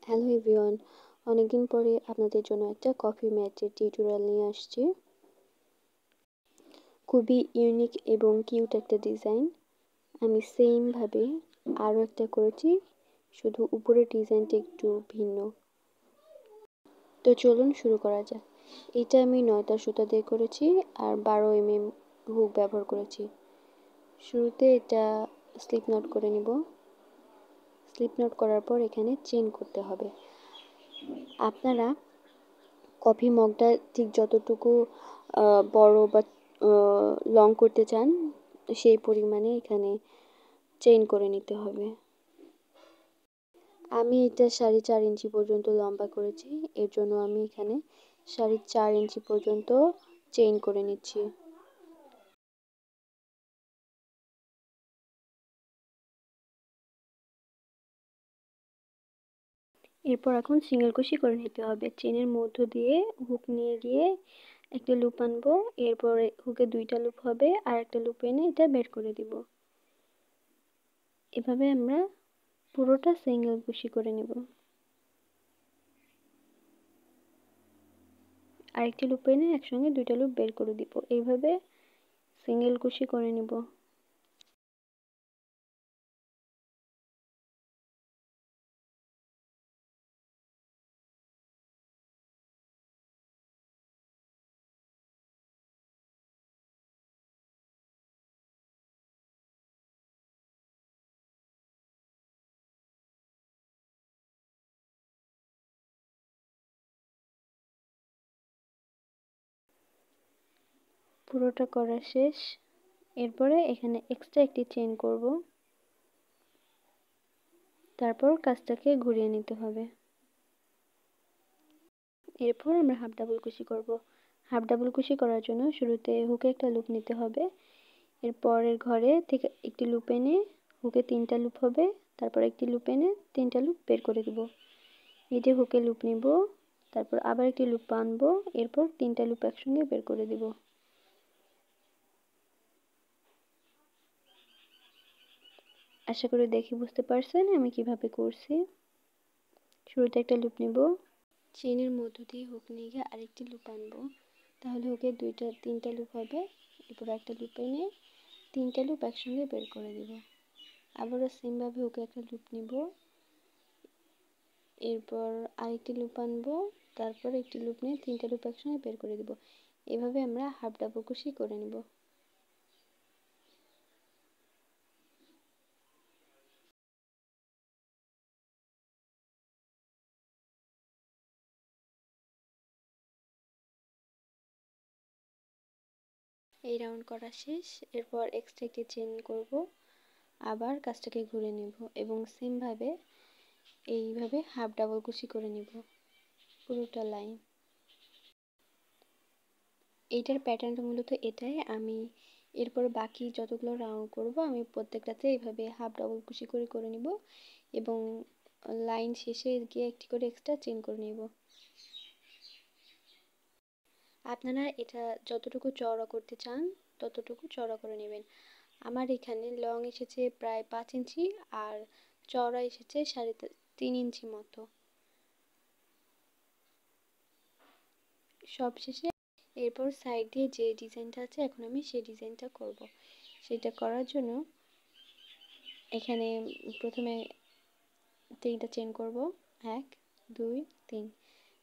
Hello everyone, অনেকদিন পরে আপনাদের জন্য একটা কফি ম্যাটের টিউটোরিয়াল নিয়ে আসছি। খুবই ইউনিক এবং কিউট একটা ডিজাইন। আমি সেমভাবে আরও একটা করেছি, শুধু উপরের ডিজাইনটা একটু ভিন্ন। তো চলুন শুরু করা যাক। এটা আমি 9টা সুতা দিয়ে করেছি আর 12 mm হুক ব্যবহার করেছি। শুরুতে এটা স্লিপ নট করে নিব। স্লিপ নট করার পর এখানে চেইন করতে হবে। আপনারা কফি মগটা ঠিক যতটুকু বড় বা লং করতে চান সেই পরিমাণে এখানে চেইন করে নিতে হবে। আমি এটা 4.5 ইঞ্চি পর্যন্ত লম্বা করেছি, এর জন্য আমি এখানে 4.5 ইঞ্চি পর্যন্ত চেইন করে নিচ্ছি। এরপর এখন সিঙ্গেল কুশি করে নিতে হবে। চেনের মধ্য দিয়ে হুক নিয়ে গিয়ে একটা লুপ আনবো, এরপর হুকে 2টা লুপ হবে আর একটা লুপ এনে এটা বের করে দিব। এভাবে আমরা পুরোটা সিঙ্গেল কুশি করে নেব। আরেকটি লুপ এনে একসঙ্গে 2টা লুপ বের করে দিব। এইভাবে সিঙ্গেল কুশি করে নিব। পুরোটা করা শেষ। এরপরে এখানে এক্সট্রা একটি চেইন করব, তারপর কাজটাকে ঘুরিয়ে নিতে হবে। এরপর আমরা হাফ ডাবল কুশি করব। হাফ ডাবল কুশি করার জন্য শুরুতে হুকে একটা লুপ নিতে হবে, এরপরের ঘরে থেকে একটি লুপ এনে হুকে 3টা লুপ হবে, তারপর একটি লুপ এনে 3টা লুপ বের করে দিব। এই যে হুকে লুপ নিব, তারপর আবার একটি লুপ আনবো, এরপর 3টা লুপ একসঙ্গে বের করে দিব। আশা করি দেখে বুঝতে পারছেন আমি কিভাবে করছি। শুরুতে একটা লুপ নিব, চেইনের মধ্য দিয়ে হুক নিয়ে গিয়ে আরেকটি লুপ আনবো, তাহলে হুকে 3টা লুপ হবে। এরপর একটা লুপ এনে 3টা লুপ একসঙ্গে বের করে দিব। আবারও সেমভাবে হুকে একটা লুপ নিব, এরপর আরেকটি লুপ আনবো, তারপর একটি লুপ নিয়ে 3টা লুপ একসঙ্গে বের করে দিব। এভাবে আমরা হাফ ডাবল কুশি করে নিব। এই রাউন্ড করা শেষ। এরপর এক্সট্রা একটি চেইন করব, আবার কাজটাকে ঘুরে নেব এবং সেমভাবে এইভাবে হাফ ডাবল কুশি করে নেব পুরোটা লাইন। এইটার প্যাটার্নটা মূলত এটাই। আমি এরপর বাকি যতগুলো রাউন্ড করব আমি প্রত্যেকটাতে এইভাবে হাফ ডাবল কুশি করে করে নিব এবং লাইন শেষে গিয়ে একটি করে এক্সট্রা চেইন করে নেব। আপনারা এটা যতটুকু চওড়া করতে চান ততটুকু চওড়া করে নেবেন। আমার এখানে লং এসেছে প্রায় 5 ইঞ্চি আর চওড়া এসেছে 3.5 ইঞ্চি মতো। সবশেষে এরপর সাইড দিয়ে যে ডিজাইনটা আছে এখন আমি সেই ডিজাইনটা করব। সেটা করার জন্য এখানে প্রথমে 3টা চেইন করব, 1 2 3।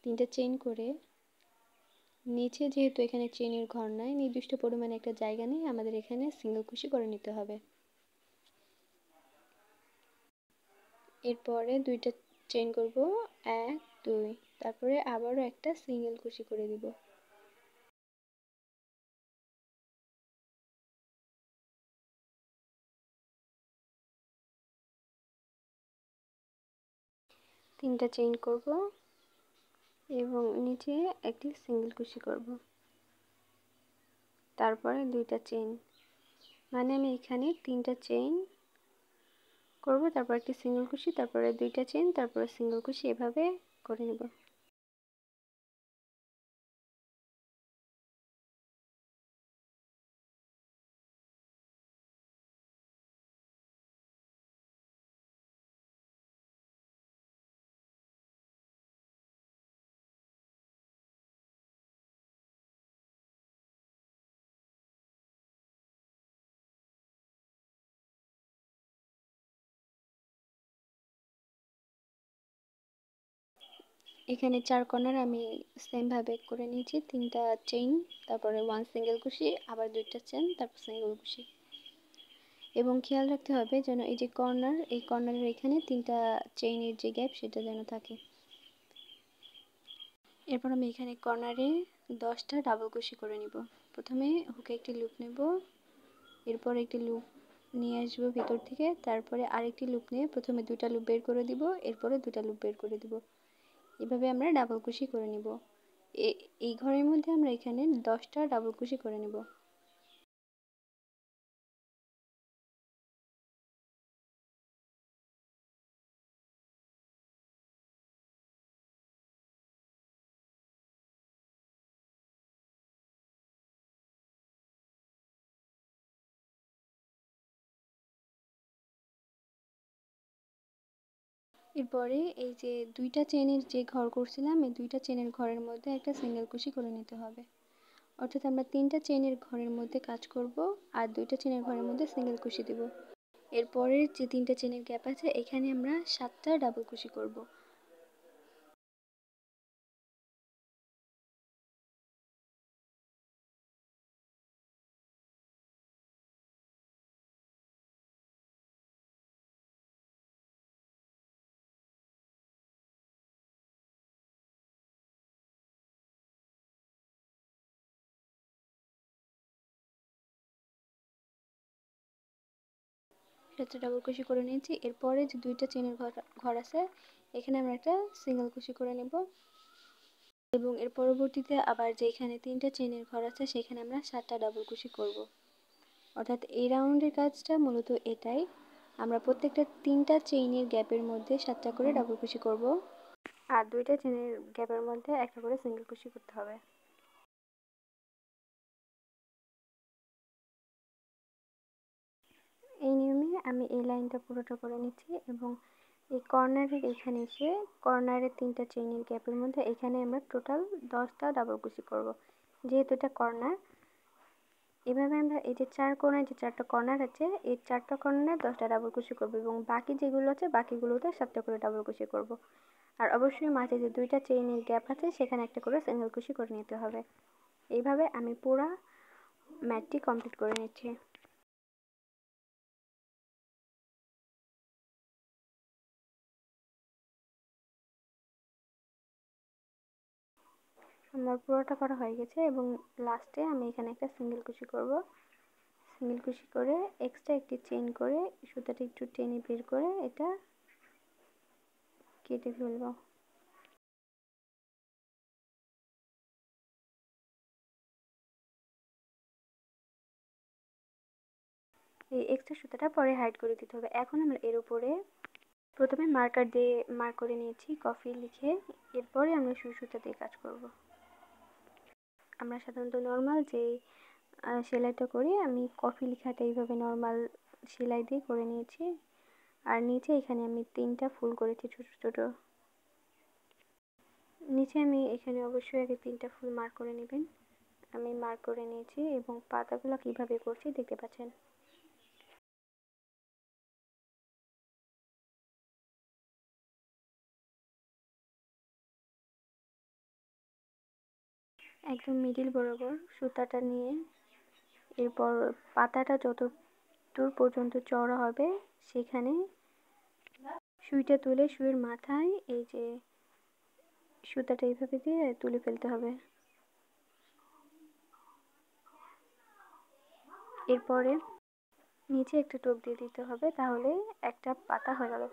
3টা চেইন করে নিচে যেহেতু এখানে চেইনের ঘর নাই, নির্দিষ্ট পরিমাণে একটা জায়গা নেই, আমাদের এখানে সিঙ্গেল কুশি করে নিতে হবে। এরপরে 2টা চেইন করব, 1 2, তারপরে আবারও একটা সিঙ্গেল কুশি করে দিব। তিনটা চেইন করব এবং নিচে একটি সিঙ্গেল কুশি করব, তারপরে 2টা চেইন। মানে আমি এখানে 3টা চেইন করব, তারপর একটি সিঙ্গেল কুশি, তারপরে 2টা চেইন, তারপরে সিঙ্গেল কুশি, এভাবে করে নেব। এখানে 4 কর্নার আমি সেম ভাবে করে নিয়েছি, 3টা চেইন, তারপরে 1 সিঙ্গেল কুশি, আবার 2টা চেন, তারপর সিঙ্গেল কুশি। এবং খেয়াল রাখতে হবে যেন এই যে কর্নার, এই কর্নারের এখানে 3টা চেইনের যে গ্যাপ সেটা যেন থাকে। এরপর আমি এখানে কর্নারে 10টা ডাবল কুশি করে নিব। প্রথমে হুকে একটি লুপ নেব, এরপর একটি লুপ নিয়ে আসবো ভিতর থেকে, তারপরে আরেকটি লুপ নিয়ে প্রথমে 2টা লুপ বের করে দিব, এরপরে 2টা লুপ বের করে দিব। এভাবে আমরা ডাবল কুশি করে নিব। এই ঘরের মধ্যে আমরা এখানে 10টা ডাবল কুশি করে নিব। এরপরে এই যে 2টা চেনের যে ঘর করছিলাম, এই 2টা চেনের ঘরের মধ্যে একটা সিঙ্গেল কুশি করে নিতে হবে। অর্থাৎ আমরা 3টা চেনের ঘরের মধ্যে কাজ করব আর 2টা চেনের ঘরের মধ্যে সিঙ্গেল কুশি দেব। এরপরের যে 3টা চেনের গ্যাপ আছে এখানে আমরা 7টা ডাবল কুশি করব। সাথে ডাবল কুশি করে নিয়েছি। এরপরে যে 2টা চেনের ঘর ঘর আছে এখানে আমরা একটা সিঙ্গেল কুশি করে নেব এবং এর পরবর্তীতে আবার যেখানে 3টা চেনের ঘর আছে সেখানে আমরা 7টা ডাবল কুশি করব। অর্থাৎ এই রাউন্ডের কাজটা মূলত এটাই, আমরা প্রত্যেকটা 3টা চেইনের গ্যাপের মধ্যে 7টা করে ডাবল কুশি করব আর 2টা চেনের গ্যাপের মধ্যে একটা করে সিঙ্গেল কুশি করতে হবে। এই নিয়মে আমি এই লাইনটা পুরোটা করে নিচ্ছি এবং এই কর্নারের এখানে এসে কর্নারের 3টা চেইনের গ্যাপের মধ্যে এখানে আমরা টোটাল 10টা ডাবল কুশি করব। যেহেতু এটা কর্নার, এভাবে আমরা এই যে 4 কোণায় যে 4টা কর্নার আছে এই 4টা কর্নারে 10টা ডাবল কুশি করব এবং বাকি যেগুলো আছে বাকিগুলোতে 7টা করে ডাবল কুশি করব। আর অবশ্যই মাঝে যে 2টা চেইনের গ্যাপ আছে সেখানে একটা করে সিঙ্গেল কুশি করে নিতে হবে। এইভাবে আমি পুরো ম্যাটটি কমপ্লিট করে নিচ্ছি। আমার পুরোটা করা হয়ে গেছে এবং লাস্টে আমি এখানে একটা সিঙ্গেল কুশি করব। সিঙ্গেল কুশি করে এক্সট্রা একটি চেইন করে সুতাটা একটু টেনে বের করে এটা কেটে ফেলবো। এই এক্সট্রা সুতাটা পরে হাইড করে দিতে হবে। এখন আমরা এর উপরে প্রথমে মার্কার দিয়ে মার্ক করে নিয়েছি কফি লিখে, এরপরে আমরা সুই সুতা দিয়ে কাজ করব। আমরা সাধারণত নর্মাল যে সেলাইটা করি আমি কফি লেখাটা এইভাবে নর্মাল সেলাই দিয়ে করে নিয়েছি। আর নিচে এখানে আমি 3টা ফুল করেছি ছোট ছোট। নিচে আমি এখানে অবশ্যই আগে 3টা ফুল মার্ক করে নেবেন। আমি মার্ক করে নিয়েছি এবং পাতাগুলো কিভাবে করছি দেখতে পাচ্ছেন। একদম মিডিল বরাবর সুতাটা নিয়ে এরপর পাতাটা যত দূর পর্যন্ত চওড়া হবে সেখানে সুইটা তুলে সুইয়ের মাথায় এই যে সুতাটা এইভাবে দিয়ে তুলে ফেলতে হবে। এরপরে নিচে একটা টোপ দিয়ে দিতে হবে, তাহলে একটা পাতা হয়ে গেল।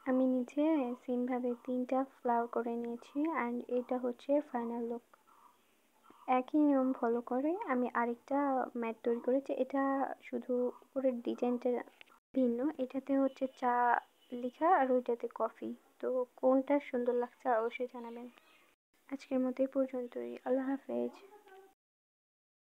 আমি নিচে সেমভাবে 3টা ফ্লাওয়ার করে নিয়েছি অ্যান্ড এটা হচ্ছে ফাইনাল লুক। একই নিয়ম ফলো করে আমি আরেকটা ম্যাট তৈরি করেছি। এটা শুধু উপরের ডিজাইনটা ভিন্ন, এটাতে হচ্ছে চা লেখা আর ওইটাতে কফি। তো কোনটা সুন্দর লাগছে অবশ্যই জানাবেন। আজকের মতো এই পর্যন্তই। আল্লাহ হাফেজ।